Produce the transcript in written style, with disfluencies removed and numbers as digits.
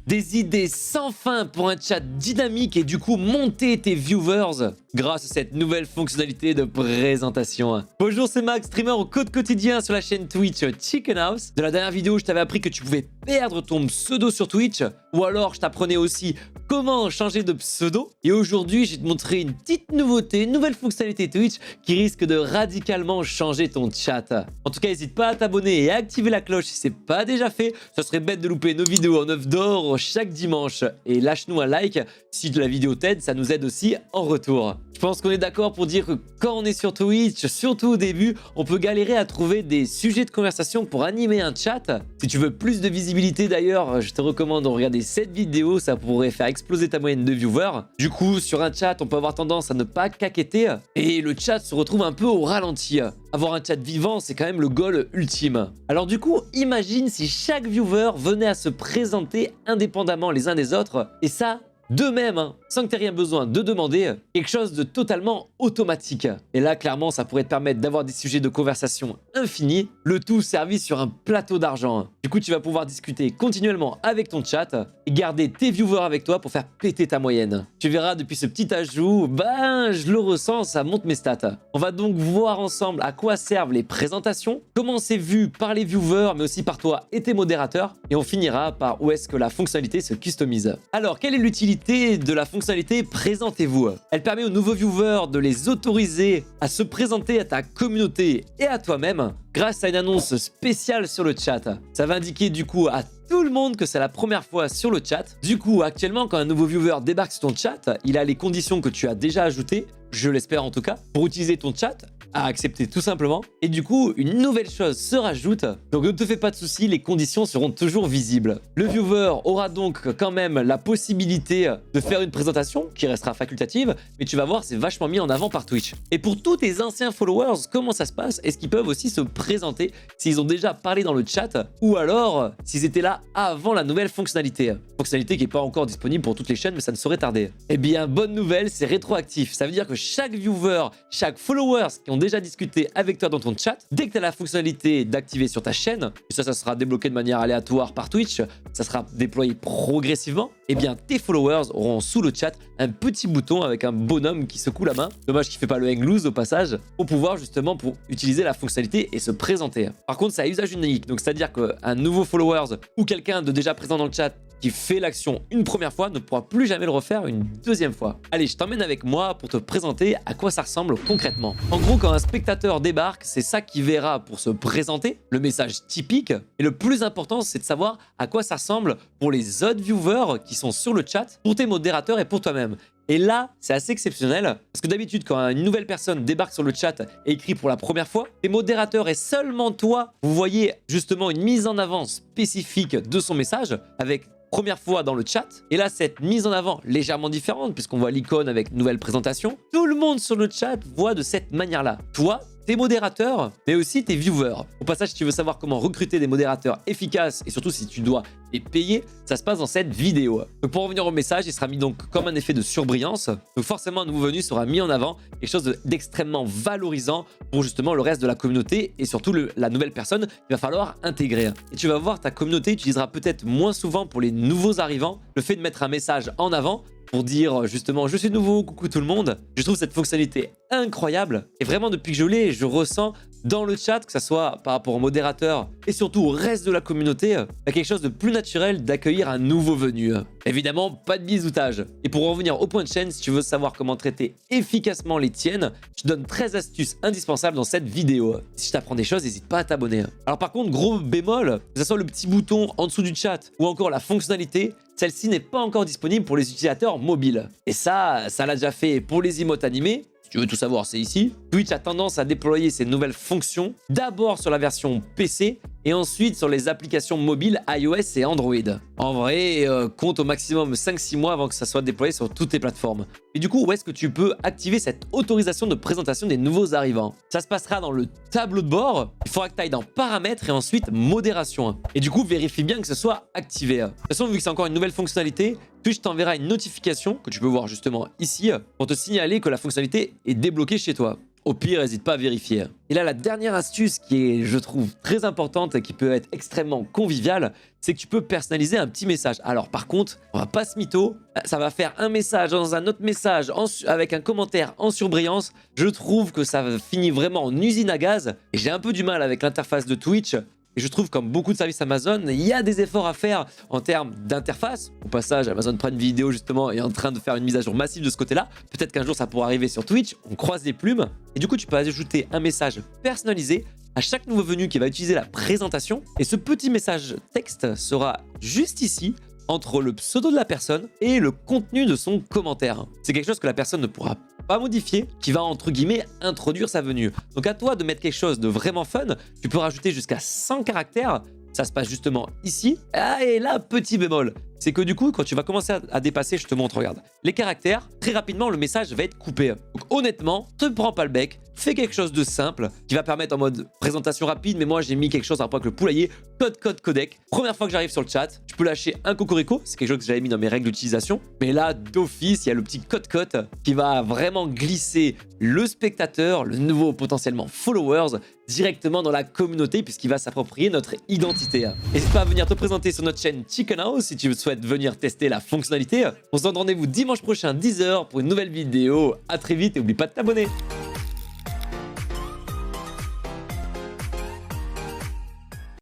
Des idées sans fin pour un chat dynamique et du coup monter tes viewers grâce à cette nouvelle fonctionnalité de présentation. Bonjour, c'est Max, streamer au code quotidien sur la chaîne Twitch Chicken House. Dans la dernière vidéo, je t'avais appris que tu pouvais perdre ton pseudo sur Twitch, ou alors je t'apprenais aussi comment changer de pseudo. Et aujourd'hui, je vais te montrer une petite nouveauté, une nouvelle fonctionnalité Twitch qui risque de radicalement changer ton chat. En tout cas, n'hésite pas à t'abonner et à activer la cloche si c'est pas déjà fait. Ça serait bête de louper nos vidéos en œuf d'or chaque dimanche. Et lâche-nous un like si la vidéo t'aide, ça nous aide aussi en retour. Je pense qu'on est d'accord pour dire que quand on est sur Twitch, surtout au début, on peut galérer à trouver des sujets de conversation pour animer un chat. Si tu veux plus de visibilité d'ailleurs, je te recommande de regarder cette vidéo, ça pourrait faire exploser ta moyenne de viewers. Du coup, sur un chat, on peut avoir tendance à ne pas caqueter et le chat se retrouve un peu au ralenti. Avoir un chat vivant, c'est quand même le goal ultime. Alors du coup, imagine si chaque viewer venait à se présenter indépendamment les uns des autres, et ça, d'eux-mêmes, sans que tu aies rien besoin de demander, quelque chose de totalement automatique. Et là, clairement, ça pourrait te permettre d'avoir des sujets de conversation infinis, le tout servi sur un plateau d'argent. Du coup, tu vas pouvoir discuter continuellement avec ton chat et garder tes viewers avec toi pour faire péter ta moyenne. Tu verras, depuis ce petit ajout, je le ressens, ça monte mes stats. On va donc voir ensemble à quoi servent les présentations, comment c'est vu par les viewers, mais aussi par toi et tes modérateurs, et on finira par où est-ce que la fonctionnalité se customise. Alors, quelle est l'utilité de la fonctionnalité Présentez-vous? Elle permet aux nouveaux viewers de les autoriser à se présenter à ta communauté et à toi-même grâce à une annonce spéciale sur le chat. Ça va indiquer du coup à tout le monde que c'est la première fois sur le chat. Du coup, actuellement, quand un nouveau viewer débarque sur ton chat, il a les conditions que tu as déjà ajoutées, je l'espère en tout cas, pour utiliser ton chat, à accepter tout simplement. Et du coup, une nouvelle chose se rajoute. Donc ne te fais pas de soucis, les conditions seront toujours visibles. Le viewer aura donc quand même la possibilité de faire une présentation qui restera facultative, mais tu vas voir, c'est vachement mis en avant par Twitch. Et pour tous tes anciens followers, comment ça se passe? Est-ce qu'ils peuvent aussi se présenter s'ils ont déjà parlé dans le chat, ou alors s'ils étaient là avant la nouvelle fonctionnalité? Fonctionnalité qui n'est pas encore disponible pour toutes les chaînes, mais ça ne saurait tarder. Eh bien, bonne nouvelle, c'est rétroactif. Ça veut dire que chaque viewer, chaque followers qui ont déjà discuté avec toi dans ton chat, dès que tu as la fonctionnalité d'activer sur ta chaîne, et ça sera débloqué de manière aléatoire par Twitch, ça sera déployé progressivement, eh bien tes followers auront sous le chat un petit bouton avec un bonhomme qui secoue la main, dommage qu'il ne fait pas le hang loose au passage, pour pouvoir justement utiliser la fonctionnalité et se présenter. Par contre, c'est à usage unique, donc c'est-à-dire qu'un nouveau followers ou quelqu'un de déjà présent dans le chat qui fait l'action une première fois ne pourra plus jamais le refaire une deuxième fois. Allez, je t'emmène avec moi pour te présenter à quoi ça ressemble concrètement. En gros, quand un spectateur débarque, c'est ça qu'il verra pour se présenter, le message typique. Et le plus important, c'est de savoir à quoi ça ressemble pour les autres viewers qui sont sur le chat, pour tes modérateurs et pour toi-même. Et là, c'est assez exceptionnel, parce que d'habitude, quand une nouvelle personne débarque sur le chat et écrit pour la première fois, les modérateurs et seulement toi, vous voyez justement une mise en avant spécifique de son message, avec première fois dans le chat. Et là, cette mise en avant légèrement différente, puisqu'on voit l'icône avec nouvelle présentation, tout le monde sur le chat voit de cette manière-là. Toi, tes modérateurs, mais aussi tes viewers. Au passage, si tu veux savoir comment recruter des modérateurs efficaces et surtout si tu dois les payer, ça se passe dans cette vidéo. Donc pour revenir au message, il sera mis donc comme un effet de surbrillance. Donc forcément, un nouveau venu sera mis en avant, quelque chose d'extrêmement valorisant pour justement le reste de la communauté et surtout la nouvelle personne qu'il va falloir intégrer. Et tu vas voir, ta communauté utilisera peut-être moins souvent pour les nouveaux arrivants le fait de mettre un message en avant pour dire justement je suis nouveau, coucou tout le monde. Je trouve cette fonctionnalité incroyable et vraiment depuis que je l'ai, je ressens dans le chat, que ce soit par rapport au modérateur et surtout au reste de la communauté, il y a quelque chose de plus naturel d'accueillir un nouveau venu. Évidemment, pas de bisoutage. Et pour revenir au point de chaîne, si tu veux savoir comment traiter efficacement les tiennes, je te donne 13 astuces indispensables dans cette vidéo. Si je t'apprends des choses, n'hésite pas à t'abonner. Alors par contre, gros bémol, que ce soit le petit bouton en dessous du chat ou encore la fonctionnalité, celle-ci n'est pas encore disponible pour les utilisateurs mobiles. Et ça l'a déjà fait pour les emotes animés. Si tu veux tout savoir, c'est ici. Twitch a tendance à déployer ces nouvelles fonctions d'abord sur la version PC et ensuite sur les applications mobiles iOS et Android. En vrai, compte au maximum 5-6 mois avant que ça soit déployé sur toutes tes plateformes. Et du coup, où est-ce que tu peux activer cette autorisation de présentation des nouveaux arrivants? Ça se passera dans le tableau de bord. Il faudra que tu ailles dans paramètres et ensuite modération. Et du coup, vérifie bien que ce soit activé. De toute façon, vu que c'est encore une nouvelle fonctionnalité, Twitch t'enverra une notification que tu peux voir justement ici pour te signaler que la fonctionnalité est débloquée chez toi. Au pire, n'hésite pas à vérifier. Et là, la dernière astuce qui est, je trouve, très importante et qui peut être extrêmement conviviale, c'est que tu peux personnaliser un petit message. Alors par contre, on va pas se mytho, ça va faire un message dans un autre message avec un commentaire en surbrillance. Je trouve que ça finit vraiment en usine à gaz et j'ai un peu du mal avec l'interface de Twitch. Et je trouve, comme beaucoup de services Amazon, il y a des efforts à faire en termes d'interface. Au passage, Amazon Prime Video, justement, est en train de faire une mise à jour massive de ce côté-là. Peut-être qu'un jour, ça pourra arriver sur Twitch. On croise les plumes. Et du coup, tu peux ajouter un message personnalisé à chaque nouveau venu qui va utiliser la présentation. Et ce petit message texte sera juste ici, entre le pseudo de la personne et le contenu de son commentaire. C'est quelque chose que la personne ne pourra pas modifier, qui va entre guillemets introduire sa venue. Donc à toi de mettre quelque chose de vraiment fun. Tu peux rajouter jusqu'à 100 caractères. Ça se passe justement ici. Ah, et là, petit bémol, c'est que du coup, quand tu vas commencer à dépasser, je te montre, regarde, les caractères, très rapidement, le message va être coupé. Donc honnêtement, te prends pas le bec, fais quelque chose de simple qui va permettre en mode présentation rapide, mais moi j'ai mis quelque chose à rapport avec le poulailler, code codec. Première fois que j'arrive sur le chat, tu peux lâcher un cocorico, c'est quelque chose que j'avais mis dans mes règles d'utilisation. Mais là, d'office, il y a le petit code qui va vraiment glisser le spectateur, le nouveau potentiellement followers, directement dans la communauté puisqu'il va s'approprier notre identité. N'hésite pas à venir te présenter sur notre chaîne Chicken House si tu souhaites venir tester la fonctionnalité. On se donne rendez-vous dimanche prochain 10h pour une nouvelle vidéo. À très vite et n'oublie pas de t'abonner.